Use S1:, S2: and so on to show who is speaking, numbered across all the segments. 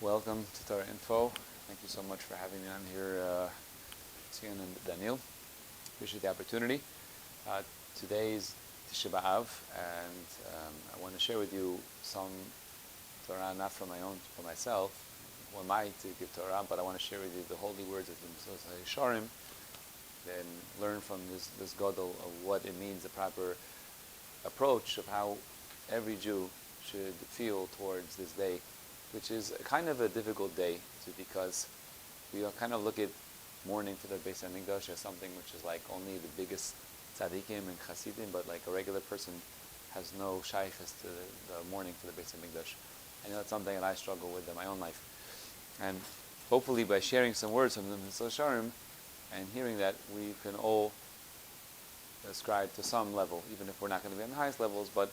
S1: Welcome to Torah Info. Thank you so much for having me on here, Tzien and Daniel. Appreciate the opportunity. Today is Tisha B'Av, and I want to share with you some Torah, not for myself. Who am I to give Torah? But I want to share with you the holy words of the Sharim, and learn from this Gadol of what it means, the proper approach of how every Jew should feel towards this day, which is kind of a difficult day, because we kind of look at mourning for the Beis Hamikdash as something which is like only the biggest tzaddikim and chassidim, but like a regular person has no shaykhs to the mourning for the Beis Hamikdash. I know that's something that I struggle with in my own life, and hopefully by sharing some words from the Sharim and hearing that, we can all ascribe to some level, even if we're not going to be on the highest levels, but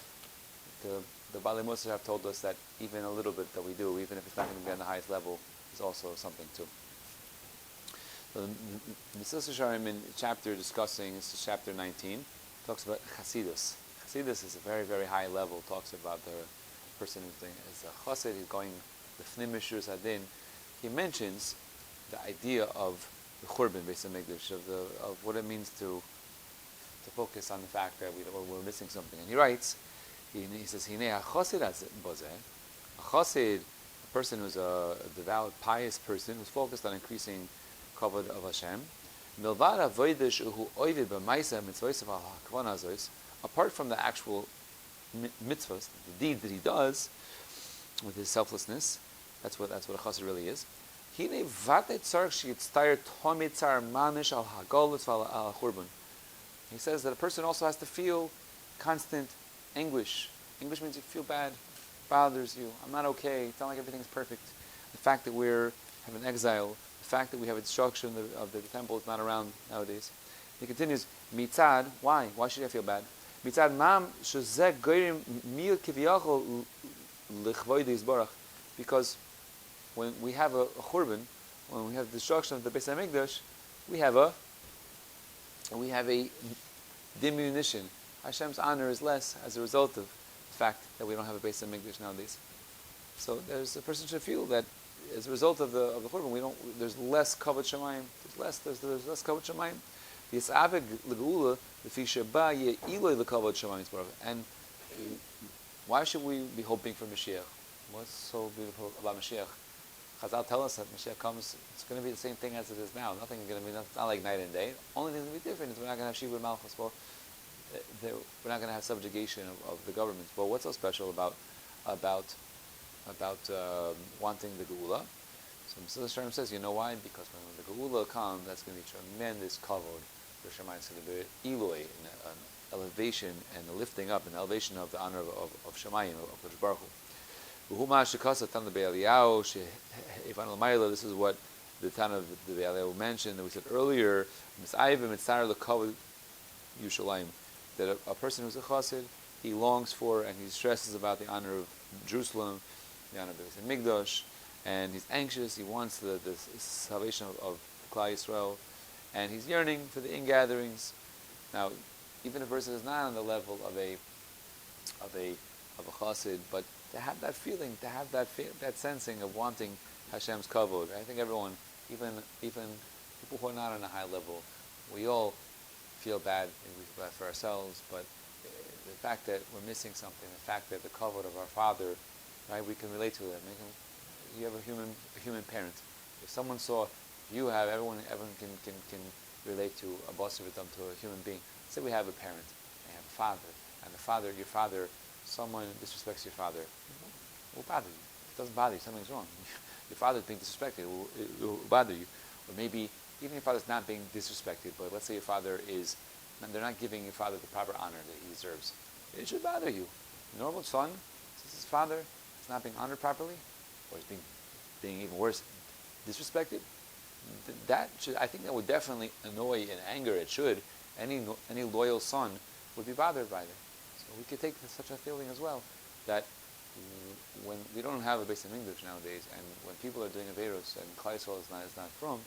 S1: the Baalei Mussar have told us that even a little bit that we do, even if it's not going to be on the highest level, is also something too. So the Tisha Sharim in chapter discussing, this is chapter 19, talks about Chassidus. Chassidus is a very, very high level, talks about the person who's doing as a chassid, he's going the Fnim Mishur Sadin. He mentions the idea of the Churban, Beis Hamikdash, of what it means to focus on the fact that we're missing something. And he writes, he says, a chassid, a person who's a devout, pious person, who's focused on increasing kavod of Hashem, apart from the actual mitzvahs, the deed that he does with his selflessness, that's what a chassid really is. He says that a person also has to feel constant anguish. Anguish means you feel bad, bothers you. I'm not okay. It's not like everything's perfect. The fact that we have an exile, the fact that we have a destruction of the temple is not around nowadays. He continues, mitzad, why? Why should I feel bad? Mitzad mam shezeh goyim mil kiviyachol lichvoid yisbarach. Because when we have a churban, when we have the destruction of the Beis Hamikdash, we have a diminution. Hashem's honor is less as a result of the fact that we don't have a Beis Hamikdash nowadays. So a person should feel that as a result of the churban, there's less kavod shamayim. There's less kavod shamayim. V'yisaveg legeula l'fi sheba ye'iloi lekavod shamayim. And why should we be hoping for Mashiach? What's so beautiful about Mashiach? Chazal tell us that Mashiach comes, it's going to be the same thing as it is now. Nothing is going to be, not like night and day. Only thing that's going to be different is we're not going to have Shibud Malchus. Well, we're not going to have subjugation of the government. But what's so special about wanting the Geula? So Mr. Sharm says, you know why? Because when the Geula comes, that's going to be tremendous kavod for Shemayim. It's going to be Eloi, an elevation and a lifting up, an elevation of the honor of Shemayim, of Kodesh Baruch Hu. This is what the Tan of the Be'aliyahu mentioned, that we said earlier, that a person who's a chassid, he longs for and he stresses about the honor of Jerusalem, the honor of the Mikdash, and he's anxious, he wants the salvation of Klal Yisrael, and he's yearning for the ingatherings. Now, even if a person is not on the level of a chassid, but to have that feeling, to have that sensing of wanting Hashem's kavod. I think everyone, even people who are not on a high level, we all feel bad for ourselves, but the fact that we're missing something, the fact that the kavod of our Father, right, we can relate to it. You have a human parent. If someone saw you have, everyone can relate to a basivitam, to a human being. Say we have a parent, and have a father, and your father, someone disrespects your father, it will bother you. If it doesn't bother you, something's wrong. Your father's being disrespected, it will bother you. Or maybe, even your father's not being disrespected, but let's say your father is, they're not giving your father the proper honor that he deserves. It should bother you. A normal son, since his father is not being honored properly, or is being even worse, disrespected, I think that would definitely annoy and anger, it should. Any loyal son would be bothered by that. So we could take such a feeling as well, that when we don't have a Beis Hamikdash nowadays, and when people are doing Averos and Klal Yisrael is not from,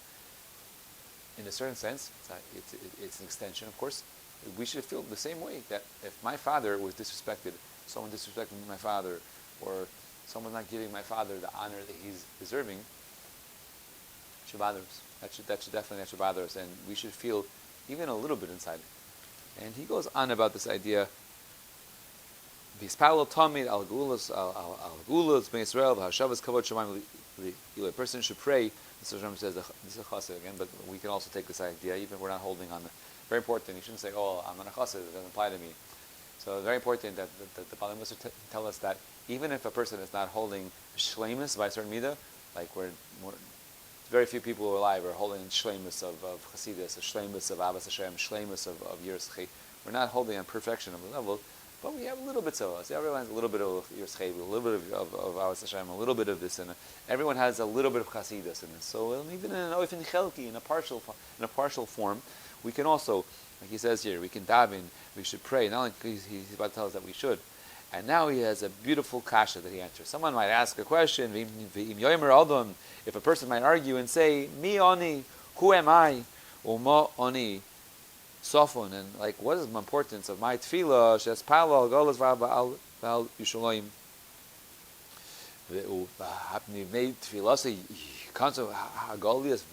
S1: in a certain sense, it's an extension, of course. We should feel the same way, that if my father was disrespected, someone disrespected my father, or someone's not giving my father the honor that he's deserving, it should bother us. That should definitely bother us, and we should feel even a little bit inside it. And he goes on about this idea. A person should pray. This says this is a chassid again, but we can also take this idea, even if we're not holding on. Very important. You shouldn't say, "Oh, I'm not a chassid; it doesn't apply to me." So it's very important that the Baalei Mussar tell us that even if a person is not holding shleimus by a certain midah, like very few people alive are holding shleimus of Chassidus, a shleimus of Abbas Hashem, shleimus of Yiras Chai. We're not holding on perfection of the level, but we have little bits of us. Everyone has a little bit of Yiras Chai, a little bit of Abbas Hashem, a little bit of this, and everyone has a little bit of Chassidus in this. So even in an oifen chelki, in a partial form, we can also, like he says here, we can daven, we should pray. Not only he's about to tell us that we should. And now he has a beautiful kasha that he answers. Someone might ask a question, if a person might argue and say, Mi oni, who am I? Uma oni, sofon, and like, what is the importance of my tefillah? Shes palo golas val yushalayim. Hapni made tefillah kanso hagolias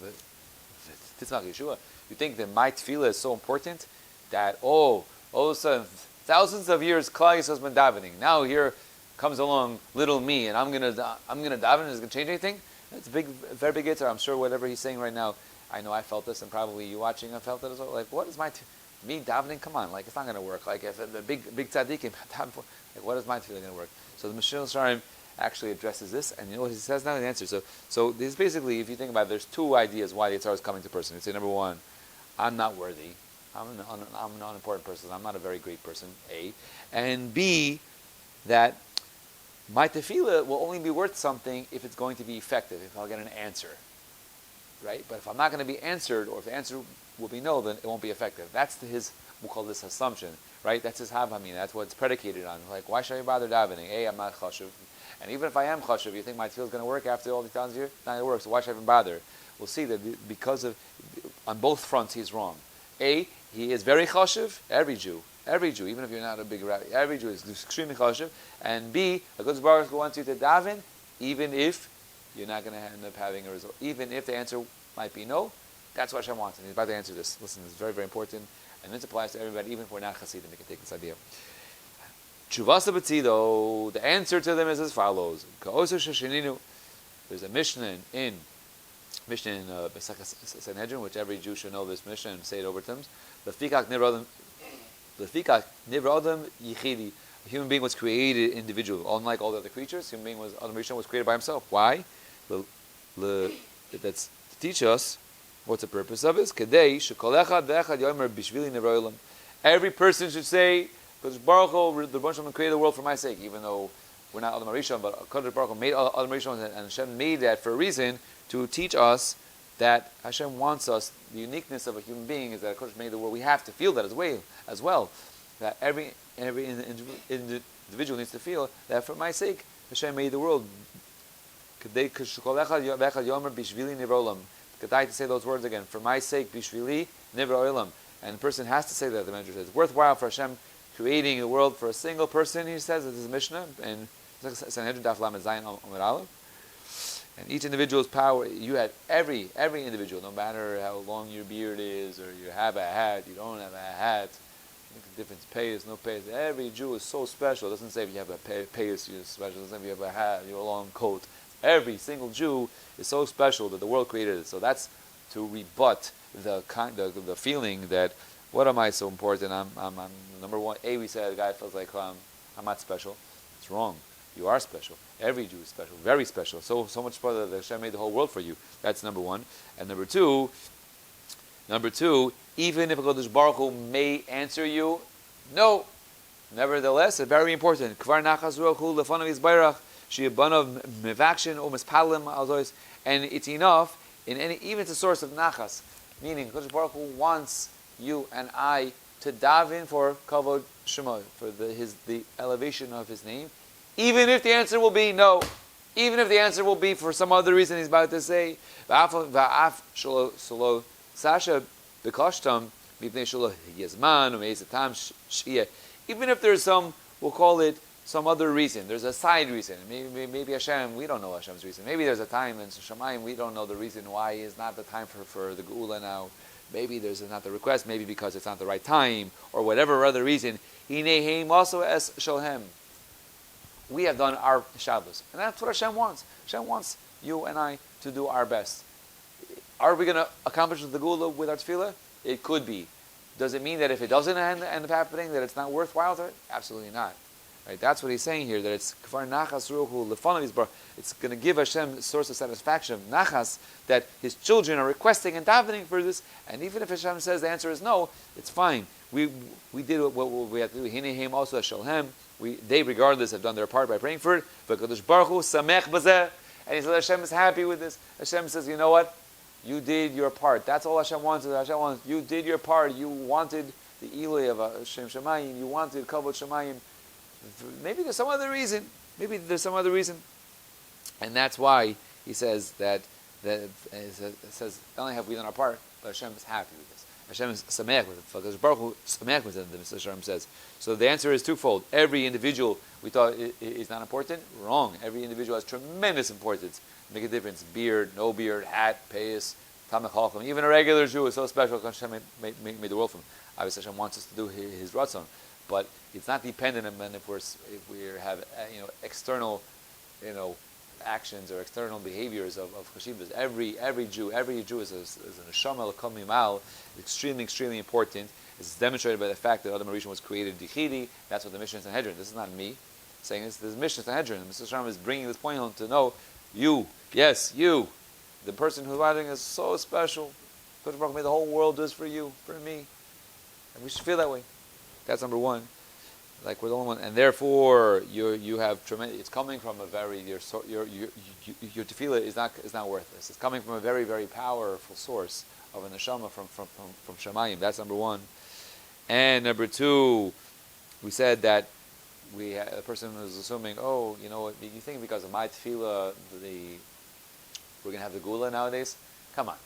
S1: titzmach Yeshua. You think that my tefillah is so important that all of a sudden, thousands of years, Klal Yisrael has been davening. Now here comes along little me, and I'm gonna daven. Is it gonna change anything? It's a very big answer. I'm sure whatever he's saying right now, I know I felt this, and probably you watching have felt it as well. Like, what is me davening? Come on, like it's not gonna work. Like if the big tzaddikim daven for, like what is my tefillah gonna work? So the Mishal Sharim actually addresses this, and you know what he says now in the answer. So this basically, if you think about it, there's two ideas why the Yitzhar is coming to a person. He'd say, number one, I'm not worthy. I'm an unimportant person. I'm not a very great person, A. And B, that my tefillah will only be worth something if it's going to be effective, if I'll get an answer. Right? But if I'm not going to be answered, or if the answer will be no, then it won't be effective. That's we'll call this assumption. Right? That's his havamina. That's what it's predicated on. Like, why should I bother davening? A, I'm not chashuv. And even if I am chashuv, you think my tefillah is going to work after all these thousands of years? Not going to work, so why should I even bother? We'll see that because of, on both fronts, he's wrong. A, he is very chashuv, every Jew, even if you're not a big rabbi, every Jew is extremely chashuv. And B, HaKadosh Baruch Hu wants you to daven, even if you're not going to end up having a result. Even if the answer might be no, that's what Hashem wants. And he's about to answer this. Listen, it's very, very important. And this applies to everybody, even if we're not Hasidim, we can take this idea. Chuvasa B'tzido, the answer to them is as follows. There's a Mishnah in Sanhedrin, which every Jew should know this Mishnah and say it over to them. Lefikach nivra yichidi. A human being was created individual, unlike all the other creatures. Human being Adam Rishon was created by himself. Why? That's to teach us what's the purpose of it. Kedei shekol echad ve'echad yomer bishvili nivra olam. Every person should say, "Because Baruch Hu, the Baruch Hu created the world for my sake," even though we're not Adam Rishon, but Kadosh Baruch Hu made Adam Rishon, and Hashem made that for a reason, to teach us that Hashem wants us, the uniqueness of a human being is that Hashem made the world. We have to feel that as well. That every individual needs to feel that for my sake, Hashem made the world. Kedai to say those words again. For my sake, bishvili nivra olam. And the person has to say that, the manager says. It's worthwhile for Hashem creating the world for a single person, he says, this is Mishnah, and Sanhedrin Daf Lamed Zayin Amud Aleph. And each individual's power, you had every individual, no matter how long your beard is, or you have a hat, you don't have a hat, the difference, payas, no payas. Every Jew is so special. It doesn't say if you have a payas, you're special. It doesn't say if you have a hat, you're a long coat. Every single Jew is so special that the world created it. So that's to rebut the feeling that, what am I so important? I'm number one. A, we said a guy feels like I'm not special. It's wrong. You are special. Every Jew is special, very special. So much further that Hashem made the whole world for you. That's number one. And number two, even if HaKadosh Baruch Hu may answer you, no. Nevertheless, it's very important. Kvar nachas ruach hu lefanav yizbairach she'ibanav mevakshin o mispalim alzois. And it's enough even it's a source of nachas, meaning HaKadosh Baruch Hu wants you and I to daven for kavod shemoi, for the elevation of His name. Even if the answer will be no, even if the answer will be for some other reason he's about to say, even if there's some, we'll call it some other reason. There's a side reason. Maybe Hashem, we don't know Hashem's reason. Maybe there's a time in Shemayim we don't know the reason why it's not the time for the Geula now. Maybe there's not the request. Maybe because it's not the right time or whatever other reason. Hineheim also es sholhem. We have done our Shabbos, and that's what Hashem wants. Hashem wants you and I to do our best. Are we going to accomplish the Geula with our tefillah? It could be. Does it mean that if it doesn't end up happening, that it's not worthwhile to it? Absolutely not. Right? That's what he's saying here, that it's kfar nachas ruchu lefanav yisbarach. It's going to give Hashem a source of satisfaction, of nachas, that His children are requesting and davening for this. And even if Hashem says the answer is no, it's fine. We did what we had to do. Hinehem also shalhem. They regardless have done their part by praying for it. V'kadosh baruch hu samech bazeh. And he said Hashem is happy with this. Hashem says, you know what? You did your part. That's all Hashem wants. You did your part. You wanted the Eloi of Hashem Shemayim. You wanted Kavod Shemayim. Maybe there's some other reason. And that's why he says that it says, not only have we done our part, but Hashem is happy with this. Hashem is sameach with it. Because Baruch Hu sameach with it, the Mr. Shalom says. So the answer is twofold. Every individual we thought is not important. Wrong. Every individual has tremendous importance. Make a difference. Beard, no beard, hat, payas, tamach halachim. Even a regular Jew is so special because Hashem made the world for him. Obviously Hashem wants us to do His ratzon. But it's not dependent on if we have external actions or external behaviors of chashivas. Every Jew is an neshama l'kol mimal. Extremely important. It's demonstrated by the fact that Adam HaRishon was created dichidi. That's what the Mishnah Sanhedrin. This is not me saying this. This is Mishnah Sanhedrin. Mr. Shalom is bringing this point home to know you, the person who's writing is so special. May the whole world do this for you, for me, and we should feel that way. That's number one. Like we're the only one, and therefore you have tremendous. It's coming from a very your tefillah is not worthless. It's coming from a very very powerful source of a neshama from Shemayim. That's number one. And number two, we said that the person was assuming, oh, you know what? You think because of my tefillah we're gonna have the Geula nowadays? Come on.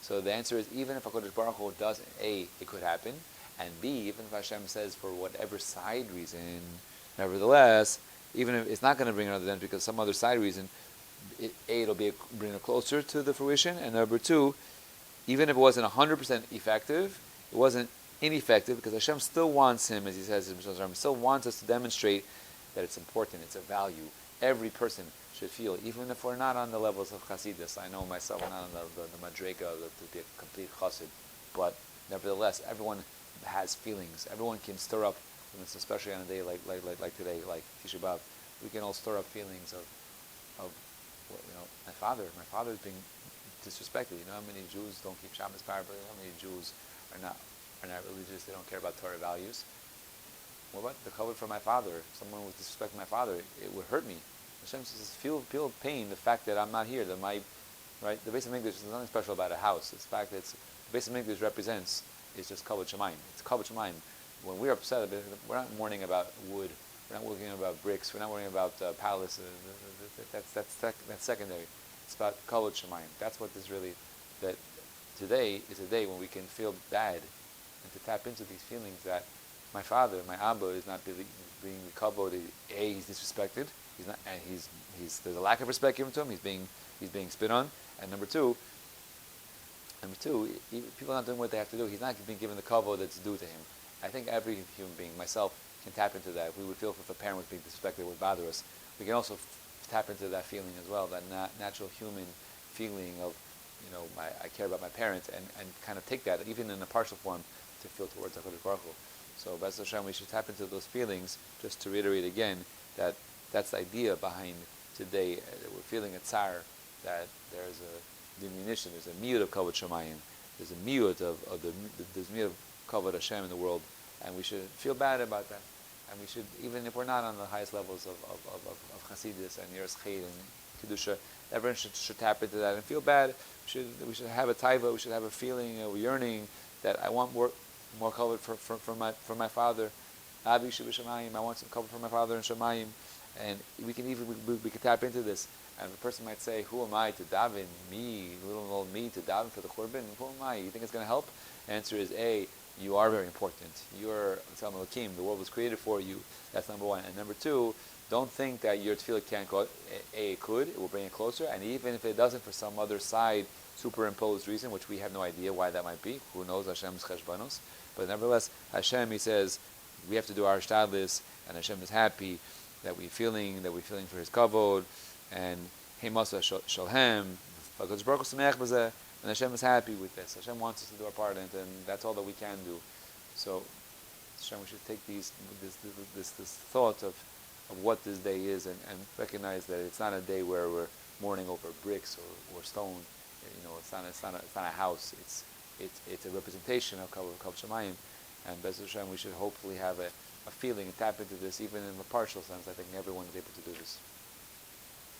S1: So the answer is, even if HaKadosh Baruch Hu does, A, it could happen. And B, even if Hashem says for whatever side reason, nevertheless, even if it's not going to bring another event because some other side reason, it'll bring it closer to the fruition. And number two, even if it wasn't 100% effective, it wasn't ineffective because Hashem still wants him, as he says in Hashem, still wants us to demonstrate that it's important, it's a value. Every person should feel, even if we're not on the levels of Chassidus. I know myself, I'm not on the Madrega to be a complete Chassid, but nevertheless, everyone has feelings. Everyone can stir up, especially on a day like today, like Tisha B'Av. We can all stir up feelings of my father. My father is being disrespected. You know how many Jews don't keep Shabbos parably? How many Jews are not religious? They don't care about Torah values. What about the cover for my father? If someone was disrespecting my father, it would hurt me. Hashem says, feel pain. The fact that I'm not here. That the Beis HaMikdash is nothing special about a house. It's the fact that the Beis HaMikdash represents. It's just Kavod Shemayim. It's Kavod Shemayim. When we're upset, we're not mourning about wood. We're not worrying about bricks. We're not worrying about palace. That's secondary. It's about Kavod Shemayim. That's what is really. That today is a day when we can feel bad and to tap into these feelings that my father, my Abba, is not being Kavod. A, he's disrespected. He's not, and there's a lack of respect given to him. He's being spit on. And number two, people are not doing what they have to do. He's not being given the kavod that's due to him. I think every human being, myself, can tap into that. If we would feel if a parent was being disrespected, it would bother us. We can also tap into that feeling as well, that natural human feeling of, I care about my parents, and kind of take that, even in a partial form, to feel towards HaKadosh Baruch Hu. So, B'ez Hashem, we should tap into those feelings, just to reiterate again, that's the idea behind today. We're feeling a tsar, that there's a diminution, there's a miyut of Kavod Shemayim, there's a miyut there's a miyut of Kavod Hashem in the world, and we should feel bad about that. And we should, even if we're not on the highest levels of Chassidus and Yeras Ched and Kedusha, everyone should tap into that and feel bad. We should have a taiva, we should have a feeling, a yearning that I want more Kavod for my father. Abi Shemayim, I want some Kavod for my father in Shemayim. And we can tap into this. And the person might say, who am I to daven, little old me, to daven for the Korban? Who am I? You think it's going to help? The answer is A, you are very important. You're Tzalem Elokim. The world was created for you. That's number one. And number two, don't think that your tefillah can't go. It could. It will bring it closer. And even if it doesn't, for some other side superimposed reason, which we have no idea why that might be. Who knows? Hashem's cheshbanos. But nevertheless, Hashem, He says, we have to do our shtadlis, and Hashem is happy that we're feeling for His kavod, and Heimasa Shalhem, and Hashem is happy with this. Hashem wants us to do our part in it, and that's all that we can do. So, Hashem, we should take this thought of what this day is, and recognize that it's not a day where we're mourning over bricks or stone. It's not a house. It's a representation of Kav Shemayim, and Bez Hashem, we should hopefully have a feeling and tap into this, even in the partial sense. I think everyone is able to do this.